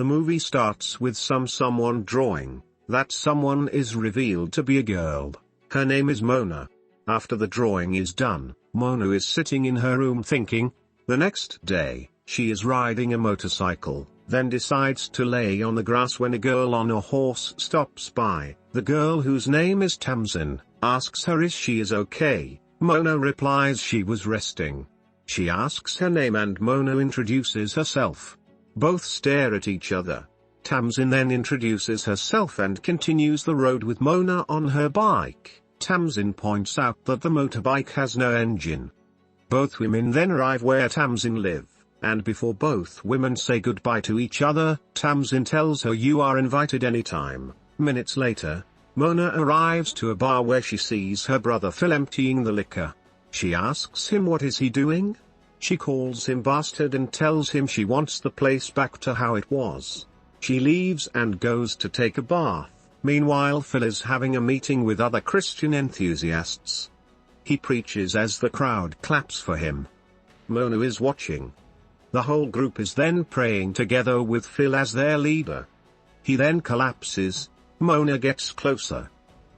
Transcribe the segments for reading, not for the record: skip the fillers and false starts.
The movie starts with someone drawing. That someone is revealed to be a girl. Her name is Mona. After the drawing is done, Mona is sitting in her room thinking. The next day, she is riding a motorcycle, then decides to lay on the grass when a girl on a horse stops by. The girl, whose name is Tamsin, asks her if she is okay. Mona replies she was resting. She asks her name and Mona introduces herself. Both stare at each other. Tamsin then introduces herself and continues the road with Mona on her bike. Tamsin points out that the motorbike has no engine. Both women then arrive where Tamsin live, and before both women say goodbye to each other, Tamsin tells her you are invited anytime. Minutes later, Mona arrives to a bar where she sees her brother Phil emptying the liquor. She asks him what is he doing? She calls him bastard and tells him she wants the place back to how it was. She leaves and goes to take a bath. Meanwhile, Phil is having a meeting with other Christian enthusiasts. He preaches as the crowd claps for him. Mona is watching. The whole group is then praying together with Phil as their leader. He then collapses. Mona gets closer.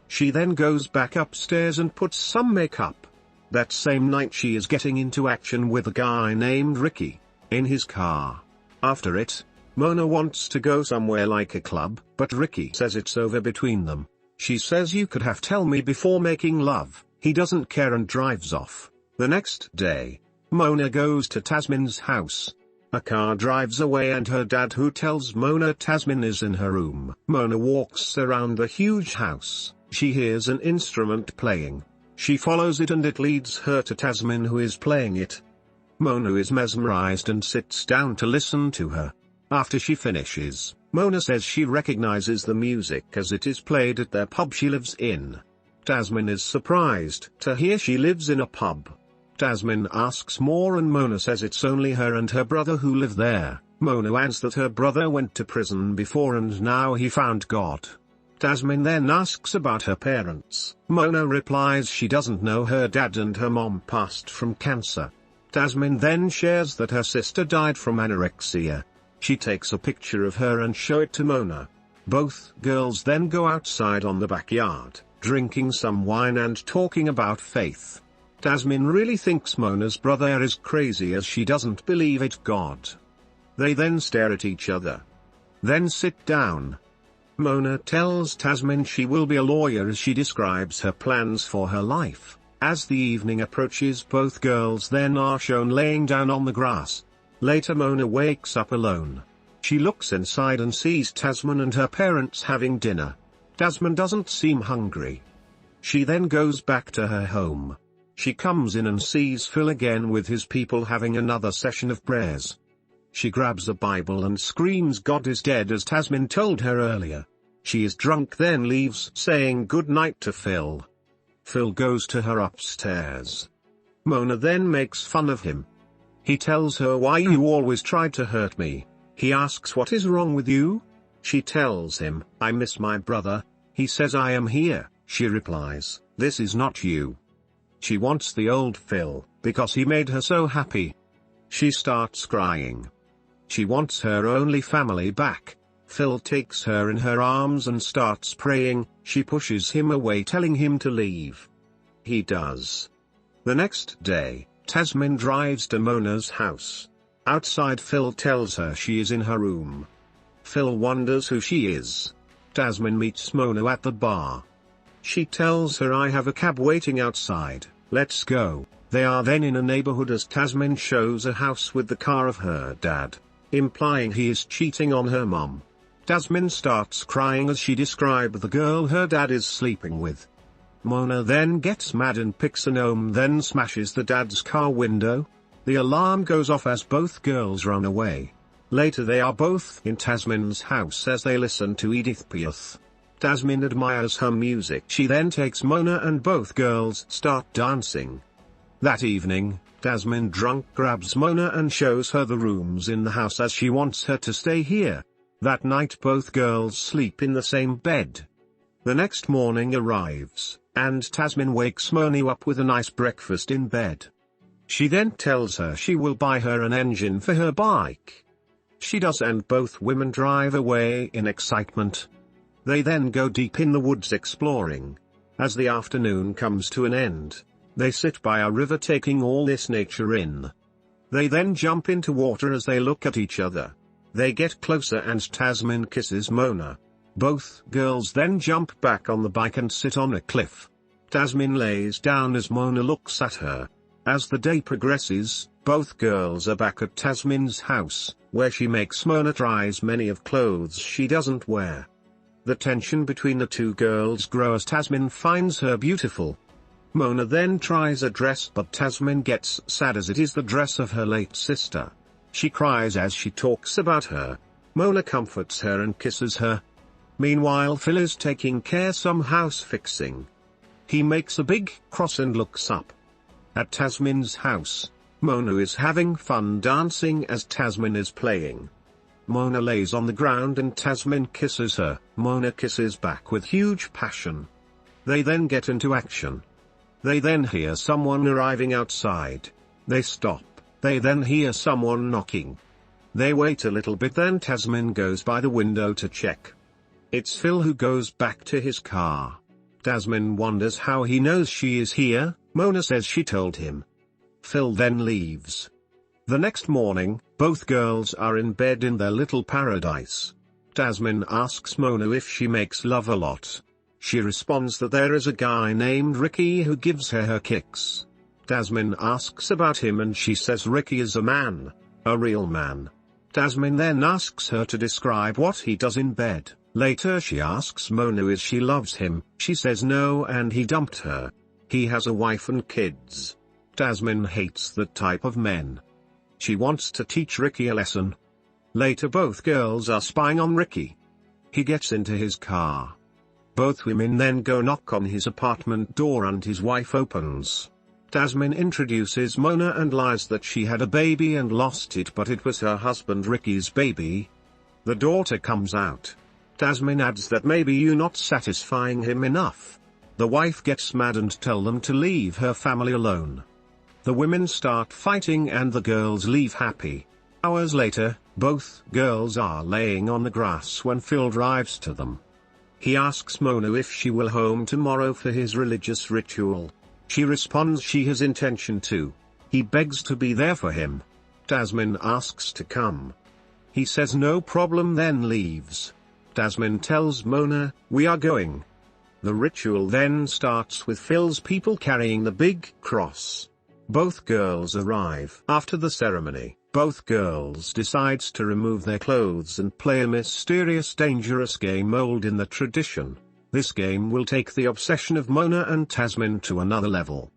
She then goes back upstairs and puts some makeup. That same night she is getting into action with a guy named Ricky, in his car. After it, Mona wants to go somewhere like a club, but Ricky says it's over between them. She says you could have told me before making love. He doesn't care and drives off. The next day, Mona goes to Tasmin's house. A car drives away and her dad, who tells Mona Tasmin is in her room. Mona walks around the huge house. She hears an instrument playing. She follows it and it leads her to Tasmin, who is playing it. Mona is mesmerized and sits down to listen to her. After she finishes, Mona says she recognizes the music as it is played at their pub she lives in. Tasmin is surprised to hear she lives in a pub. Tasmin asks more and Mona says it's only her and her brother who live there. Mona adds that her brother went to prison before and now he found God. Tasmin then asks about her parents. Mona replies she doesn't know her dad and her mom passed from cancer. Tasmin then shares that her sister died from anorexia. She takes a picture of her and show it to Mona. Both girls then go outside on the backyard, drinking some wine and talking about faith. Tasmin really thinks Mona's brother is crazy as she doesn't believe it God. They then stare at each other. Then sit down. Mona tells Tasmin she will be a lawyer as she describes her plans for her life. As the evening approaches, both girls then are shown laying down on the grass. Later Mona wakes up alone. She looks inside and sees Tasmin and her parents having dinner. Tasmin doesn't seem hungry. She then goes back to her home. She comes in and sees Phil again with his people having another session of prayers. She grabs a Bible and screams God is dead as Tasmin told her earlier. She is drunk then leaves saying good night to Phil. Phil goes to her upstairs. Mona then makes fun of him. He tells her why you always tried to hurt me. He asks what is wrong with you? She tells him, I miss my brother. He says I am here. She replies, this is not you. She wants the old Phil, because he made her so happy. She starts crying. She wants her only family back. Phil takes her in her arms and starts praying. She pushes him away telling him to leave. He does. The next day, Tasmin drives to Mona's house. Outside Phil tells her she is in her room. Phil wonders who she is. Tasmin meets Mona at the bar. She tells her I have a cab waiting outside, let's go. They are then in a neighborhood as Tasmin shows a house with the car of her dad, implying he is cheating on her mom. Tasmin starts crying as she describes the girl her dad is sleeping with. Mona then gets mad and picks a gnome then smashes the dad's car window. The alarm goes off as both girls run away. Later they are both in Tasmin's house as they listen to Edith Piaf. Tasmin admires her music. She then takes Mona and both girls start dancing. That evening, Tasmin drunk grabs Mona and shows her the rooms in the house as she wants her to stay here. That night both girls sleep in the same bed. The next morning arrives, and Tasmin wakes Mona up with a nice breakfast in bed. She then tells her she will buy her an engine for her bike. She does, and both women drive away in excitement. They then go deep in the woods exploring. As the afternoon comes to an end, they sit by a river taking all this nature in. They then jump into water as they look at each other. They get closer and Tasmin kisses Mona. Both girls then jump back on the bike and sit on a cliff. Tasmin lays down as Mona looks at her. As the day progresses, both girls are back at Tasmin's house, where she makes Mona try as many of clothes she doesn't wear. The tension between the two girls grows as Tasmin finds her beautiful. Mona then tries a dress, but Tasmin gets sad as it is the dress of her late sister. She cries as she talks about her. Mona comforts her and kisses her. Meanwhile, Phil is taking care some house fixing. He makes a big cross and looks up. At Tasmin's house, Mona is having fun dancing as Tasmin is playing. Mona lays on the ground and Tasmin kisses her. Mona kisses back with huge passion. They then get into action. They then hear someone arriving outside. They stop. They then hear someone knocking. They wait a little bit, then Tasmin goes by the window to check. It's Phil, who goes back to his car. Tasmin wonders how he knows she is here. Mona says she told him. Phil then leaves. The next morning, both girls are in bed in their little paradise. Tasmin asks Mona if she makes love a lot. She responds that there is a guy named Ricky who gives her kicks. Tasmin asks about him and she says Ricky is a man, a real man. Tasmin then asks her to describe what he does in bed. Later she asks Mona if she loves him. She says no and he dumped her. He has a wife and kids. Tasmin hates that type of men. She wants to teach Ricky a lesson. Later both girls are spying on Ricky. He gets into his car. Both women then go knock on his apartment door and his wife opens. Tasmin introduces Mona and lies that she had a baby and lost it, but it was her husband Ricky's baby. The daughter comes out. Tasmin adds that maybe you're not satisfying him enough. The wife gets mad and tell them to leave her family alone. The women start fighting and the girls leave happy. Hours later, both girls are laying on the grass when Phil drives to them. He asks Mona if she will home tomorrow for his religious ritual. She responds she has intention to. He begs to be there for him. Tasmin asks to come. He says no problem, then leaves. Tasmin tells Mona, "We are going." The ritual then starts with Phil's people carrying the big cross. Both girls arrive. After the ceremony, both girls decides to remove their clothes and play a mysterious dangerous game old in the tradition. This game will take the obsession of Mona and Tasmin to another level.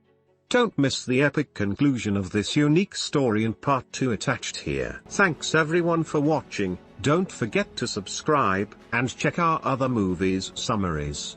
Don't miss the epic conclusion of this unique story in part 2 attached here. Thanks everyone for watching. Don't forget to subscribe, and check our other movies summaries.